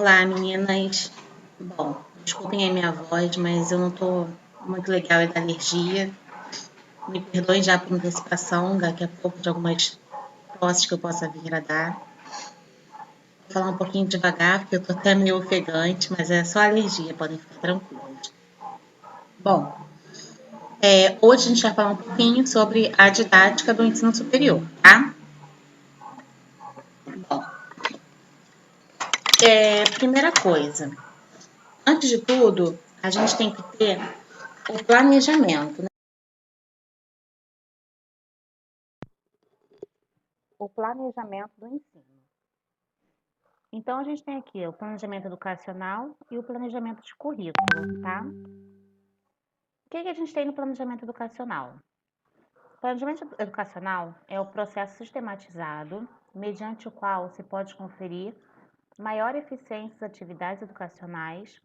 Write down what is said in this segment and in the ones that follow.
Olá, meninas. Bom, desculpem a minha voz, mas eu não tô muito legal da alergia. Me perdoem já por antecipação, daqui a pouco de algumas tosses que eu possa vir a dar. Vou falar um pouquinho devagar, porque eu tô até meio ofegante, mas é só alergia, podem ficar tranquilas. Bom, hoje a gente vai falar um pouquinho sobre a didática do ensino superior, tá? Bom, primeira coisa, antes de tudo, a gente tem que ter o planejamento, né? O planejamento do ensino. Então, a gente tem aqui o planejamento educacional e o planejamento de currículo, tá? O que a gente tem no planejamento educacional? O planejamento educacional é o processo sistematizado mediante o qual se pode conferir maior eficiência das atividades educacionais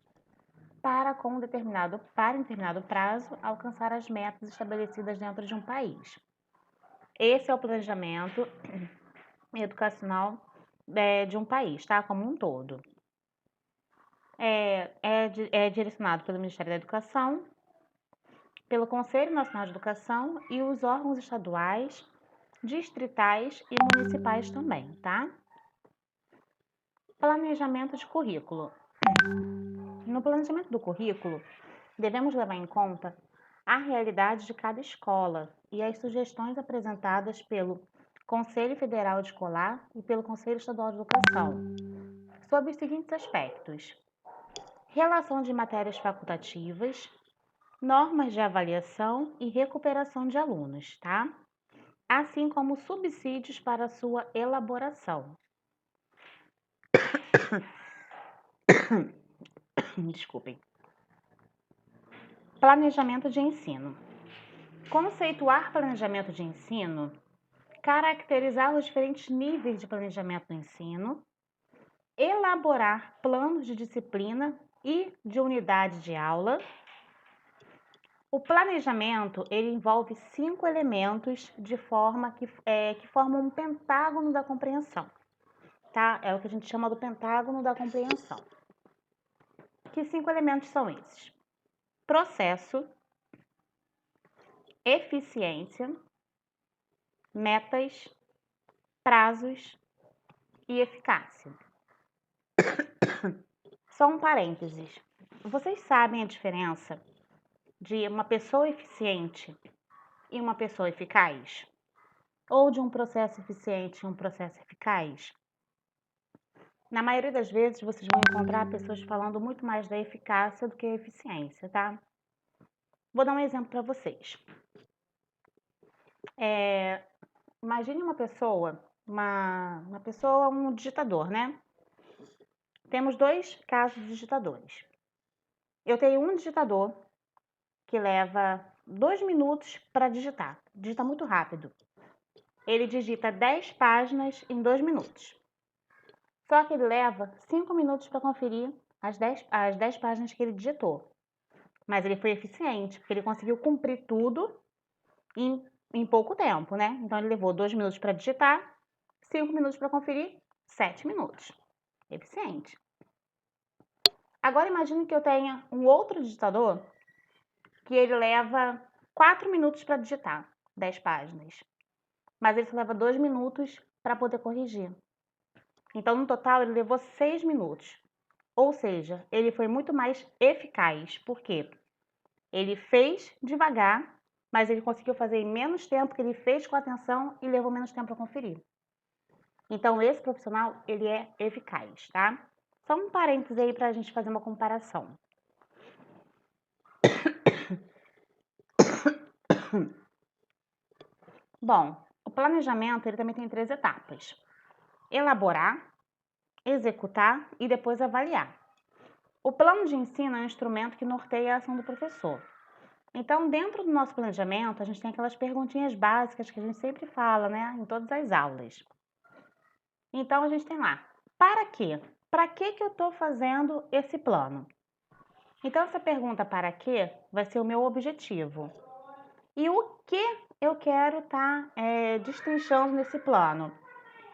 para um determinado prazo, alcançar as metas estabelecidas dentro de um país. Esse é o planejamento educacional de um país, tá? Como um todo. É direcionado pelo Ministério da Educação, pelo Conselho Nacional de Educação e os órgãos estaduais, distritais e municipais também, tá? Planejamento de currículo. No planejamento do currículo, devemos levar em conta a realidade de cada escola e as sugestões apresentadas pelo Conselho Federal Escolar e pelo Conselho Estadual de Educação, sobre os seguintes aspectos: relação de matérias facultativas, normas de avaliação e recuperação de alunos, tá? Assim como subsídios para sua elaboração. Desculpem. Planejamento de ensino. Conceituar planejamento de ensino, caracterizar os diferentes níveis de planejamento do ensino, elaborar planos de disciplina e de unidade de aula. O planejamento ele envolve 5 elementos de forma que formam um pentágono da compreensão, tá? É o que a gente chama do pentágono da compreensão. Que 5 elementos são esses? Processo, eficiência, metas, prazos e eficácia. Só um parênteses. Vocês sabem a diferença de uma pessoa eficiente e uma pessoa eficaz? Ou de um processo eficiente e um processo eficaz? Na maioria das vezes, vocês vão encontrar pessoas falando muito mais da eficácia do que a eficiência, tá? Vou dar um exemplo para vocês. Imagine uma pessoa, um digitador, né? Temos 2 casos de digitadores. Eu tenho um digitador que leva 2 minutos para digitar. Digita muito rápido. Ele digita 10 páginas em 2 minutos. Só que ele leva 5 minutos para conferir as 10 páginas que ele digitou. Mas ele foi eficiente, porque ele conseguiu cumprir tudo em pouco tempo, né? Então, ele levou 2 minutos para digitar, 5 minutos para conferir, 7 minutos. Eficiente. Agora, imagine que eu tenha um outro digitador que ele leva 4 minutos para digitar 10 páginas. Mas ele só leva 2 minutos para poder corrigir. Então, no total, ele levou 6 minutos. Ou seja, ele foi muito mais eficaz. Por quê? Ele fez devagar, mas ele conseguiu fazer em menos tempo, que ele fez com atenção e levou menos tempo para conferir. Então, esse profissional, ele é eficaz, tá? Só um parênteses aí para a gente fazer uma comparação. Bom, o planejamento, ele também tem 3 etapas: elaborar, executar e depois avaliar. O plano de ensino é um instrumento que norteia a ação do professor. Então, dentro do nosso planejamento, a gente tem aquelas perguntinhas básicas que a gente sempre fala, né, em todas as aulas. Então, a gente tem lá, para quê? Para que eu estou fazendo esse plano? Então, essa pergunta para quê vai ser o meu objetivo. E o que eu quero estar destrinchando nesse plano?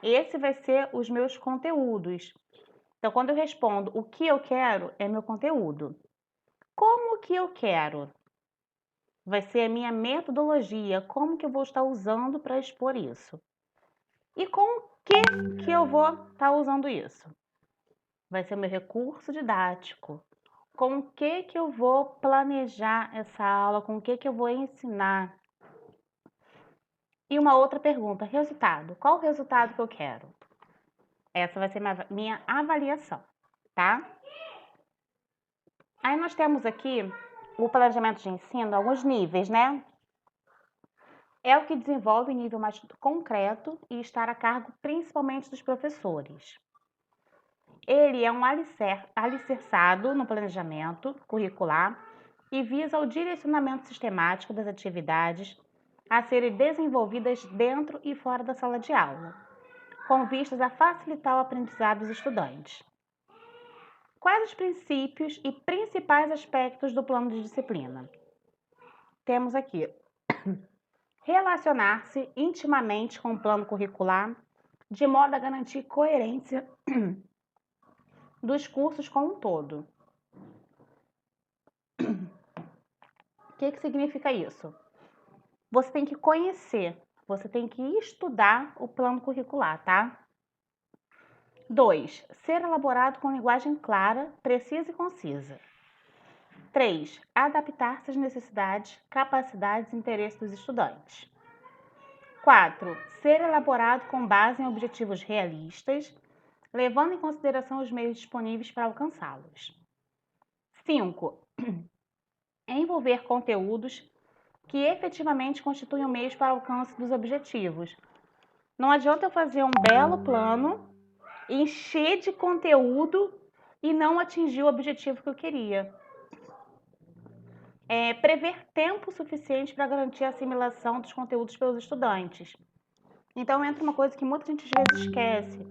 Esse vai ser os meus conteúdos. Então, quando eu respondo o que eu quero, é meu conteúdo. Como que eu quero? Vai ser a minha metodologia, como que eu vou estar usando para expor isso. E com o que eu vou estar usando isso? Vai ser o meu recurso didático. Com o que eu vou planejar essa aula, com o que eu vou ensinar. E uma outra pergunta, resultado. Qual o resultado que eu quero? Essa vai ser minha avaliação, tá? Aí nós temos aqui o planejamento de ensino, alguns níveis, né? É o que desenvolve em nível mais concreto e estar a cargo principalmente dos professores. Ele é um alicerçado no planejamento curricular e visa o direcionamento sistemático das atividades a serem desenvolvidas dentro e fora da sala de aula, com vistas a facilitar o aprendizado dos estudantes. Quais os princípios e principais aspectos do plano de disciplina? Temos aqui relacionar-se intimamente com o plano curricular, de modo a garantir coerência dos cursos como um todo. O que significa isso? Você tem que conhecer, você tem que estudar o plano curricular, tá? 2. Ser elaborado com linguagem clara, precisa e concisa. 3. Adaptar-se às necessidades, capacidades e interesses dos estudantes. 4. Ser elaborado com base em objetivos realistas, levando em consideração os meios disponíveis para alcançá-los. 5. Envolver conteúdos que efetivamente constituem meios para alcance dos objetivos. Não adianta eu fazer um belo plano, encher de conteúdo e não atingir o objetivo que eu queria. Prever tempo suficiente para garantir a assimilação dos conteúdos pelos estudantes. Então entra uma coisa que muita gente às vezes esquece.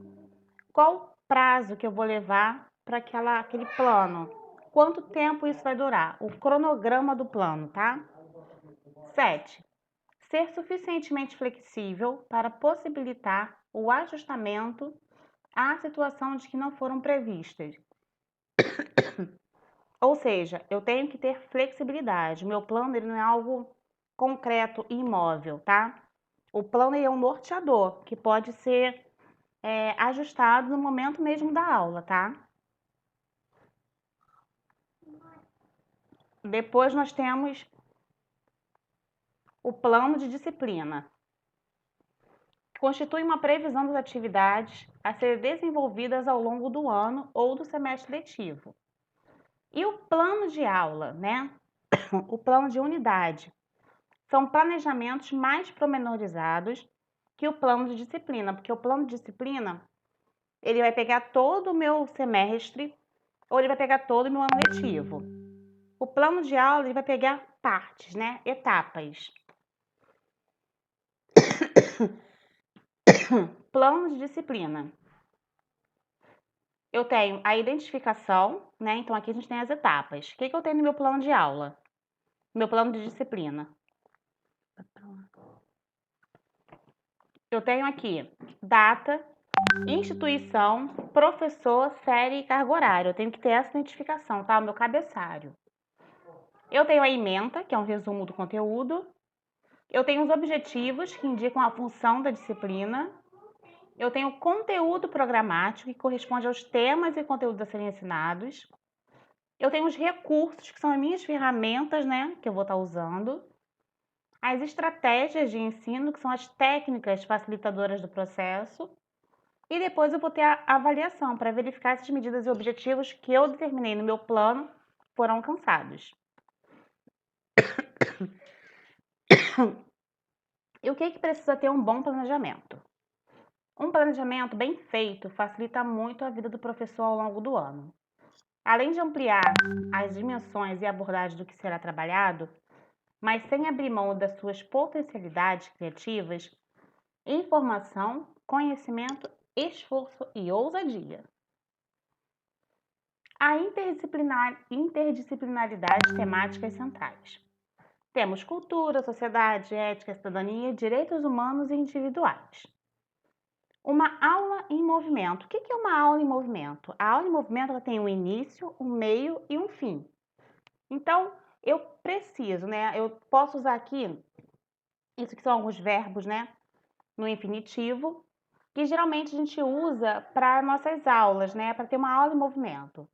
Qual o prazo que eu vou levar para aquele plano? Quanto tempo isso vai durar? O cronograma do plano, tá? 7. Ser suficientemente flexível para possibilitar o ajustamento à situação de que não foram previstas. Ou seja, eu tenho que ter flexibilidade. Meu plano ele não é algo concreto e imóvel, tá? O plano ele é um norteador que pode ser ajustado no momento mesmo da aula, tá? Depois nós temos o plano de disciplina. Constitui uma previsão das atividades a serem desenvolvidas ao longo do ano ou do semestre letivo. E o plano de aula, né? O plano de unidade. São planejamentos mais pormenorizados que o plano de disciplina, porque o plano de disciplina, ele vai pegar todo o meu semestre ou ele vai pegar todo o meu ano letivo. O plano de aula, ele vai pegar partes, né? Etapas. Plano de disciplina. Eu tenho a identificação, né? Então, aqui a gente tem as etapas. O que eu tenho no meu plano de aula? Meu plano de disciplina. Eu tenho aqui data, instituição, professor, série e carga horária. Eu tenho que ter essa identificação, tá? O meu cabeçalho. Eu tenho a ementa, que é um resumo do conteúdo. Eu tenho os objetivos, que indicam a função da disciplina. Eu tenho o conteúdo programático, que corresponde aos temas e conteúdos a serem ensinados. Eu tenho os recursos, que são as minhas ferramentas, né, que eu vou estar usando. As estratégias de ensino, que são as técnicas facilitadoras do processo. E depois eu vou ter a avaliação, para verificar se as medidas e objetivos que eu determinei no meu plano foram alcançados. E o que precisa ter um bom planejamento? Um planejamento bem feito facilita muito a vida do professor ao longo do ano. Além de ampliar as dimensões e abordagem do que será trabalhado, mas sem abrir mão das suas potencialidades criativas, informação, conhecimento, esforço e ousadia. A interdisciplinaridade temáticas centrais. Temos cultura, sociedade, ética, cidadania, direitos humanos e individuais. Uma aula em movimento. O que é uma aula em movimento? A aula em movimento ela tem um início, um meio e um fim. Então, eu preciso, né? Eu posso usar aqui, isso que são alguns verbos, né? No infinitivo, que geralmente a gente usa para nossas aulas, né? Para ter uma aula em movimento.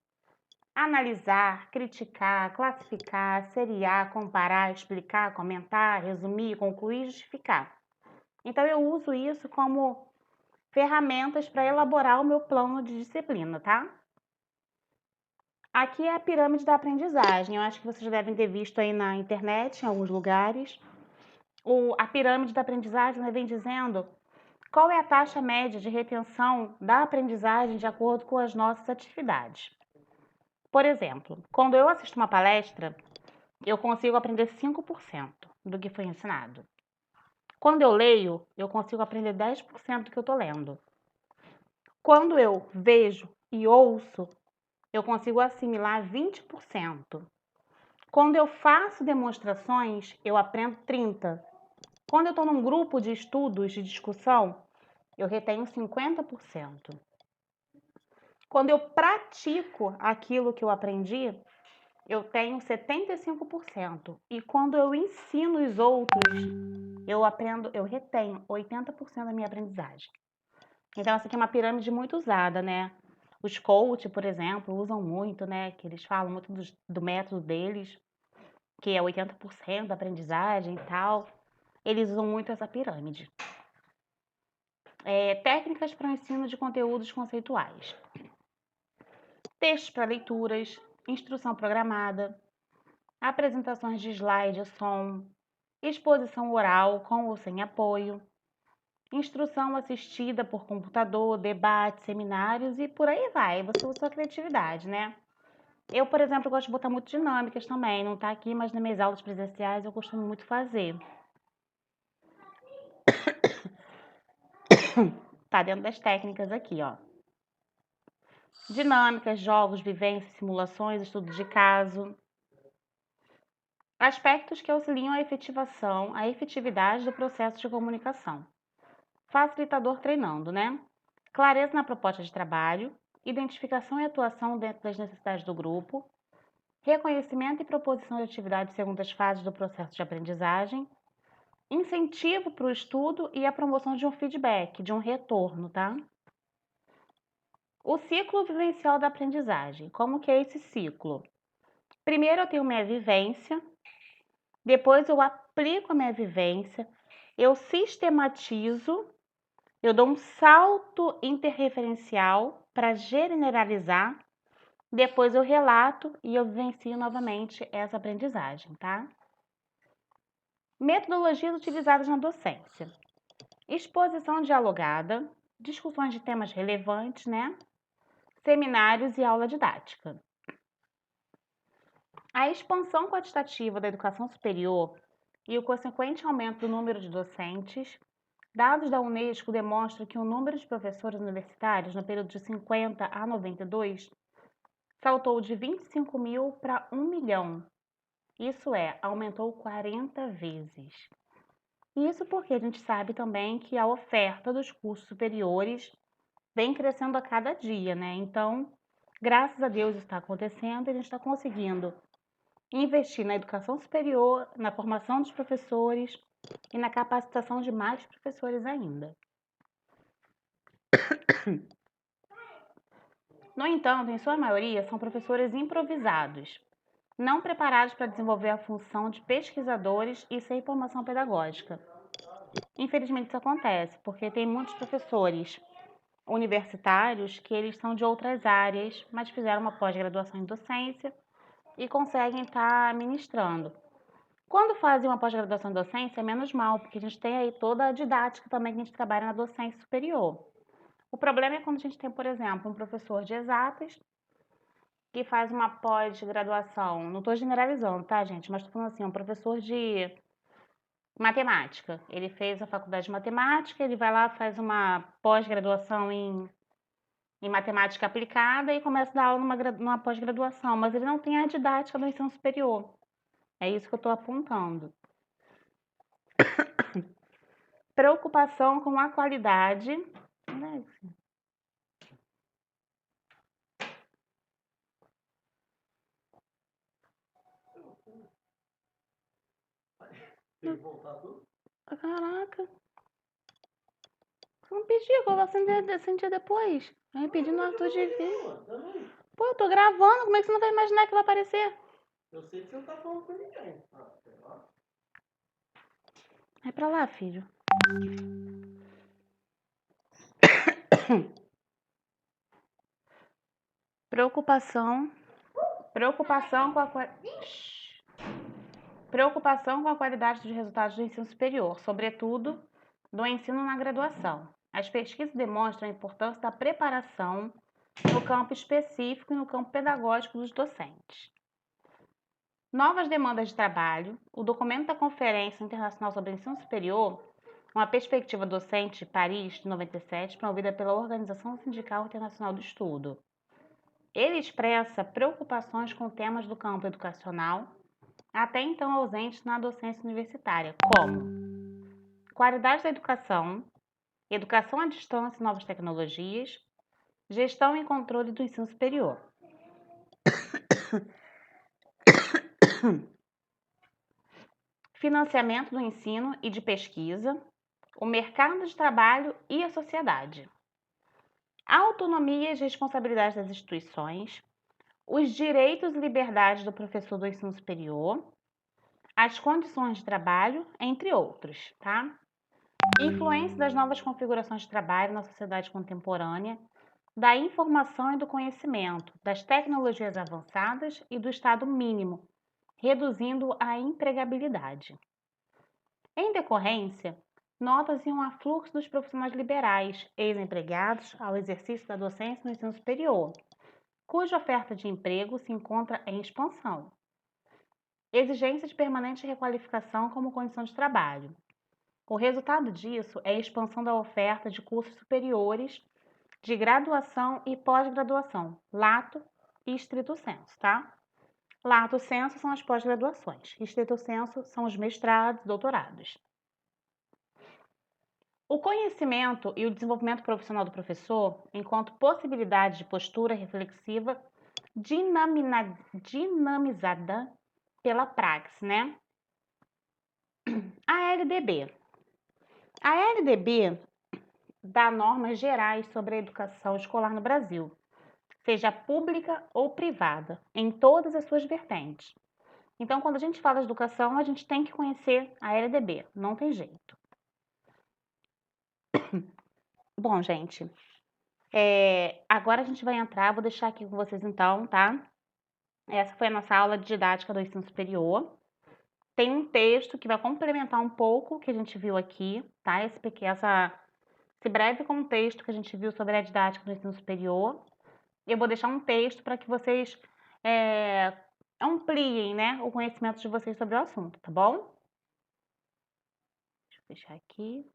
Analisar, criticar, classificar, seriar, comparar, explicar, comentar, resumir, concluir, justificar. Então, eu uso isso como ferramentas para elaborar o meu plano de disciplina, tá? Aqui é a pirâmide da aprendizagem. Eu acho que vocês já devem ter visto aí na internet, em alguns lugares. A pirâmide da aprendizagem vem dizendo qual é a taxa média de retenção da aprendizagem de acordo com as nossas atividades. Por exemplo, quando eu assisto uma palestra, eu consigo aprender 5% do que foi ensinado. Quando eu leio, eu consigo aprender 10% do que eu estou lendo. Quando eu vejo e ouço, eu consigo assimilar 20%. Quando eu faço demonstrações, eu aprendo 30%. Quando eu estou num grupo de estudos, de discussão, eu retenho 50%. Quando eu pratico aquilo que eu aprendi, eu tenho 75%. E quando eu ensino os outros, eu retenho 80% da minha aprendizagem. Então, essa aqui é uma pirâmide muito usada, né? Os coach, por exemplo, usam muito, né? Que eles falam muito do método deles, que é 80% da aprendizagem e tal. Eles usam muito essa pirâmide. Técnicas para o ensino de conteúdos conceituais. Textos para leituras, instrução programada, apresentações de slide, som, exposição oral com ou sem apoio, instrução assistida por computador, debates, seminários e por aí vai. Você usa sua criatividade, né? Eu, por exemplo, gosto de botar muito dinâmicas também. Não tá aqui, mas nas minhas aulas presenciais eu costumo muito fazer. Tá dentro das técnicas aqui, ó. Dinâmicas, jogos, vivências, simulações, estudo de caso. Aspectos que auxiliam a efetividade do processo de comunicação. Facilitador treinando, né? Clareza na proposta de trabalho, identificação e atuação dentro das necessidades do grupo, reconhecimento e proposição de atividades segundo as fases do processo de aprendizagem, incentivo para o estudo e a promoção de um feedback, de um retorno, tá? O ciclo vivencial da aprendizagem. Como que é esse ciclo? Primeiro eu tenho minha vivência, depois eu aplico a minha vivência, eu sistematizo, eu dou um salto interreferencial para generalizar, depois eu relato e eu vivencio novamente essa aprendizagem, tá? Metodologias utilizadas na docência. Exposição dialogada, discussões de temas relevantes, né? Seminários e aula didática. A expansão quantitativa da educação superior e o consequente aumento do número de docentes, dados da Unesco demonstram que o número de professores universitários no período de 50 a 92 saltou de 25 mil para 1 milhão. Isso aumentou 40 vezes. Isso porque a gente sabe também que a oferta dos cursos superiores vem crescendo a cada dia, né? Então, graças a Deus isso está acontecendo e a gente está conseguindo investir na educação superior, na formação dos professores e na capacitação de mais professores ainda. No entanto, em sua maioria, são professores improvisados, não preparados para desenvolver a função de pesquisadores e sem formação pedagógica. Infelizmente isso acontece, porque tem muitos professores universitários que eles são de outras áreas, mas fizeram uma pós-graduação em docência e conseguem estar ministrando. Quando fazem uma pós-graduação em docência, é menos mal, porque a gente tem aí toda a didática também que a gente trabalha na docência superior. O problema é quando a gente tem, por exemplo, um professor de exatas que faz uma pós-graduação, não estou generalizando, tá, gente? Mas estou falando assim, um professor de matemática. Ele fez a faculdade de matemática, ele vai lá, faz uma pós-graduação em matemática aplicada e começa a dar aula numa pós-graduação, mas ele não tem a didática do ensino superior. É isso que eu estou apontando. Preocupação com a qualidade Alex. Tem que voltar tudo? Caraca. Você não pediu, que eu vou acender depois. Aí pedindo Arthur de vir. Pô, eu tô gravando, como é que você não vai imaginar que vai aparecer? Eu sei que você não tá falando com ninguém. Ah, sei lá. Vai pra lá, filho. Preocupação Preocupação com a qualidade dos resultados do ensino superior, sobretudo do ensino na graduação. As pesquisas demonstram a importância da preparação no campo específico e no campo pedagógico dos docentes. Novas demandas de trabalho, o documento da Conferência Internacional sobre Ensino Superior, uma perspectiva docente de Paris, de 97, promovida pela Organização Sindical Internacional do Estudo. Ele expressa preocupações com temas do campo educacional, até então ausentes na docência universitária, como qualidade da educação, educação à distância e novas tecnologias, gestão e controle do ensino superior. Financiamento do ensino e de pesquisa, o mercado de trabalho e a sociedade. A autonomia e as responsabilidades das instituições, os direitos e liberdades do professor do ensino superior, as condições de trabalho, entre outros, tá? Influência das novas configurações de trabalho na sociedade contemporânea, da informação e do conhecimento, das tecnologias avançadas e do estado mínimo, reduzindo a empregabilidade. Em decorrência, nota-se um afluxo dos profissionais liberais, ex-empregados, ao exercício da docência no ensino superior, cuja oferta de emprego se encontra em expansão. Exigência de permanente requalificação como condição de trabalho. O resultado disso é a expansão da oferta de cursos superiores de graduação e pós-graduação, lato e estrito sensu, tá? Lato sensu são as pós-graduações, estrito sensu são os mestrados, doutorados. O conhecimento e o desenvolvimento profissional do professor, enquanto possibilidade de postura reflexiva dinamizada pela praxe, né? A LDB. A LDB dá normas gerais sobre a educação escolar no Brasil, seja pública ou privada, em todas as suas vertentes. Então, quando a gente fala de educação, a gente tem que conhecer a LDB, não tem jeito. Bom, gente, agora a gente vai entrar, vou deixar aqui com vocês então, tá? Essa foi a nossa aula de didática do ensino superior. Tem um texto que vai complementar um pouco o que a gente viu aqui, tá? Esse breve contexto que a gente viu sobre a didática do ensino superior. Eu vou deixar um texto para que vocês ampliem, né, o conhecimento de vocês sobre o assunto, tá bom? Deixa eu fechar aqui.